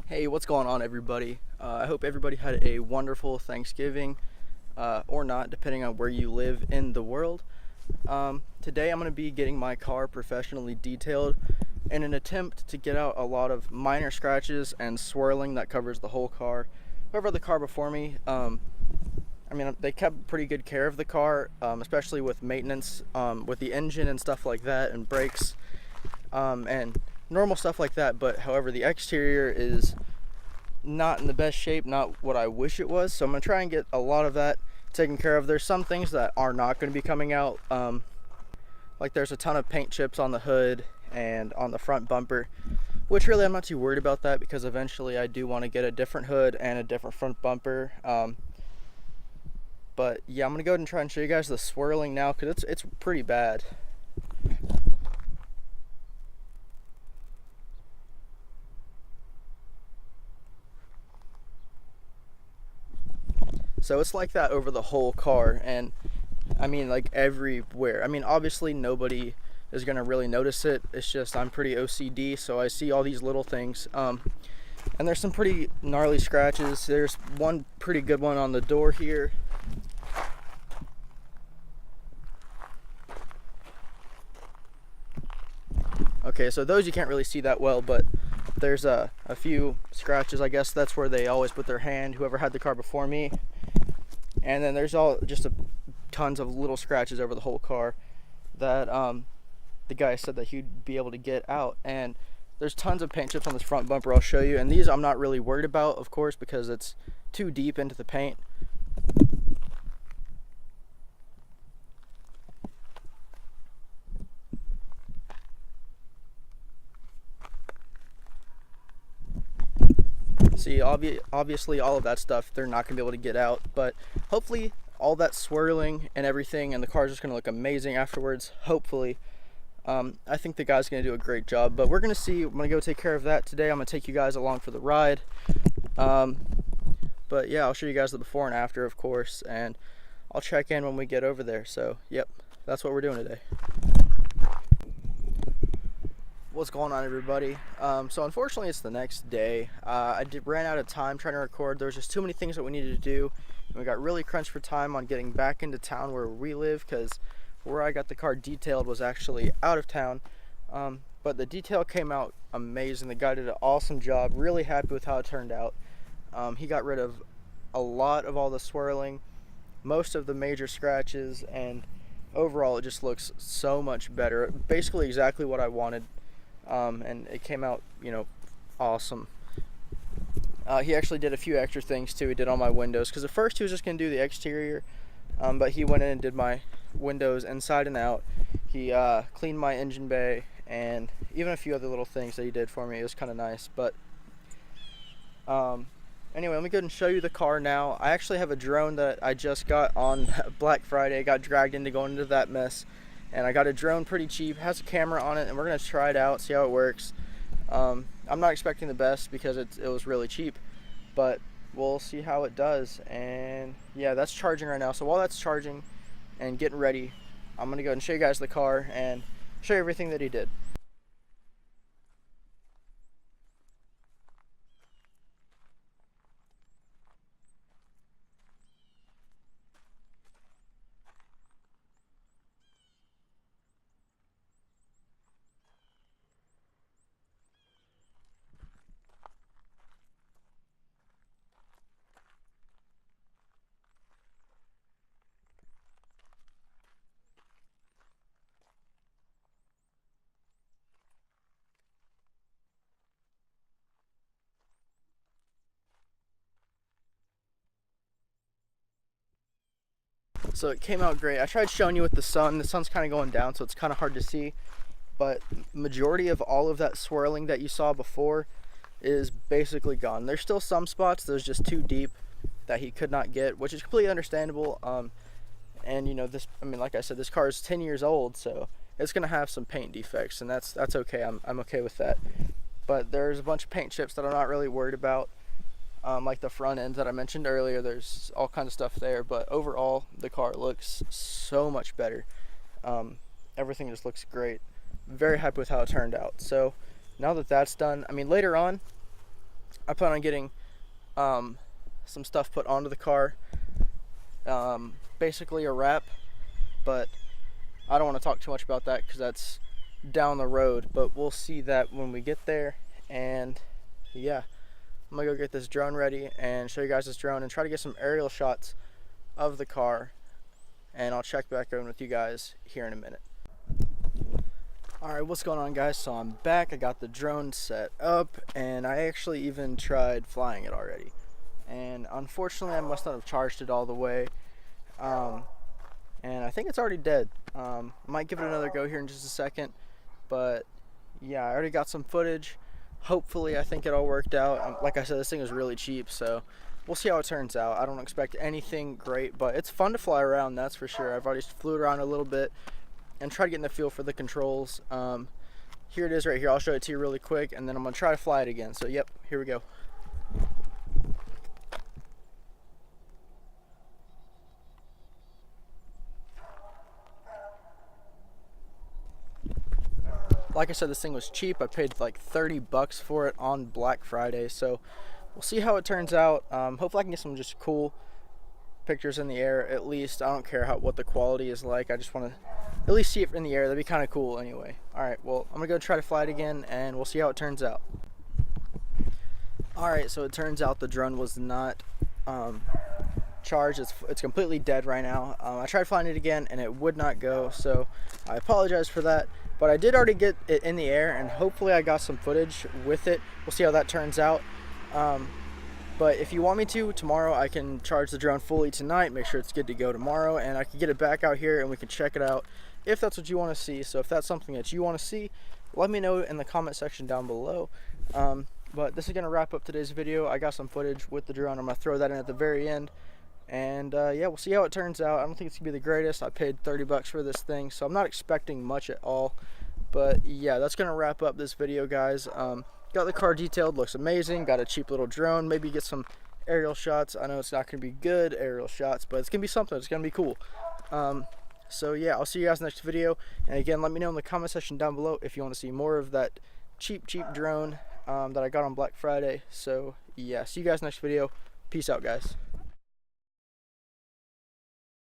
Hey, what's going on, everybody? I hope everybody had a wonderful Thanksgiving, or not, depending on where you live in the world. Today, I'm going to be getting my car professionally detailed in an attempt to get out a lot of minor scratches and swirling that covers the whole car. Whoever had the car before me, they kept pretty good care of the car, especially with maintenance, with the engine and stuff like that, and brakes, and normal stuff like that. But however, the exterior is not in the best shape, not what I wish it was. So I'm gonna try and get a lot of that taken care of. There's some things that are not going to be coming out, like there's a ton of paint chips on the hood and on the front bumper, which really I'm not too worried about that, because eventually I do want to get a different hood and a different front bumper. But yeah, I'm gonna go ahead and try and show you guys the swirling now, because it's pretty bad. So it's like that over the whole car, and like everywhere. Obviously nobody is gonna really notice it. It's just I'm pretty OCD, so I see all these little things. And there's some pretty gnarly scratches. There's one pretty good one on the door here. Okay, so those you can't really see that well, but there's a few scratches. I guess that's where they always put their hand, whoever had the car before me. And then there's tons of little scratches over the whole car that the guy said that he'd be able to get out. And there's tons of paint chips on this front bumper I'll show you. And these I'm not really worried about, of course, because it's too deep into the paint. See, obviously all of that stuff they're not gonna be able to get out, but hopefully all that swirling and everything, and the car's just gonna look amazing afterwards, hopefully. I think the guy's gonna do a great job, but we're gonna see. I'm gonna go take care of that today. I'm gonna take you guys along for the ride. But yeah, I'll show you guys the before and after, of course, and I'll check in when we get over there. So yep, that's what we're doing today. What's going on, everybody? So unfortunately it's the next day. Ran out of time trying to record. There was just too many things that we needed to do, and we got really crunched for time on getting back into town where we live, because where I got the car detailed was actually out of town. But the detail came out amazing. The guy did an awesome job. Really happy with how it turned out. He got rid of a lot of all the swirling, most of the major scratches, and overall it just looks so much better. Basically exactly what I wanted. And it came out, awesome. He actually did a few extra things too. He did all my windows, because at first he was just going to do the exterior, but he went in and did my windows inside and out. He cleaned my engine bay, and even a few other little things that he did for me. It was kind of nice. But anyway, let me go ahead and show you the car now. I actually have a drone that I just got on Black Friday. I got dragged into going into that mess, and I got a drone pretty cheap. It has a camera on it, and we're gonna try it out, see how it works. I'm not expecting the best, because it was really cheap, but we'll see how it does. And yeah, that's charging right now. So while that's charging and getting ready, I'm gonna go and show you guys the car and show you everything that he did. So it came out great. I tried showing you with the sun. The sun's kind of going down, so it's kind of hard to see. But majority of all of that swirling that you saw before is basically gone. There's still some spots that was just too deep that he could not get, which is completely understandable. And like I said, this car is 10 years old, so it's gonna have some paint defects, and that's okay. I'm okay with that. But there's a bunch of paint chips that I'm not really worried about. Like the front end that I mentioned earlier, there's all kinds of stuff there, but overall the car looks so much better. Everything just looks great. Very happy with how it turned out. So now that that's done, later on I plan on getting some stuff put onto the car, basically a wrap, but I don't want to talk too much about that because that's down the road, but we'll see that when we get there. And yeah, I'm gonna go get this drone ready and show you guys this drone and try to get some aerial shots of the car, and I'll check back in with you guys here in a minute. Alright, what's going on, guys? So I'm back. I got the drone set up and I actually even tried flying it already, and unfortunately I must not have charged it all the way, and I think it's already dead. I might give it another go here in just a second, but yeah, I already got some footage. Hopefully I think it all worked out. Like I said, this thing is really cheap, so we'll see how it turns out. I don't expect anything great, but it's fun to fly around, that's for sure. I've already flew around a little bit and try to get in the feel for the controls. Here it is right here. I'll show it to you really quick, and then I'm gonna try to fly it again. So yep, here we go. Like I said, this thing was cheap. I paid like 30 bucks for it on Black Friday, so we'll see how it turns out. Hopefully I can get some just cool pictures in the air at least. I don't care what the quality is like. I just want to at least see it in the air. That'd be kind of cool anyway. Alright, well, I'm gonna go try to fly it again and we'll see how it turns out. Alright, so it turns out the drone was not charged. It's completely dead right now. I tried flying it again and it would not go, so I apologize for that, but I did already get it in the air and hopefully I got some footage with it. We'll see how that turns out. But if you want me to, tomorrow I can charge the drone fully tonight, make sure it's good to go tomorrow, and I can get it back out here and we can check it out if that's what you want to see. So if that's something that you want to see, let me know in the comment section down below. But this is going to wrap up today's video. I got some footage with the drone. I'm going to throw that in at the very end. And yeah, we'll see how it turns out. I don't think it's going to be the greatest. I paid 30 bucks for this thing, so I'm not expecting much at all. But yeah, that's going to wrap up this video, guys. Got the car detailed, looks amazing. Got a cheap little drone, maybe get some aerial shots. I know it's not going to be good aerial shots, but it's going to be something. It's going to be cool. So yeah, I'll see you guys next video. And again, let me know in the comment section down below if you want to see more of that cheap drone that I got on Black Friday. So yeah, see you guys next video. Peace out, guys.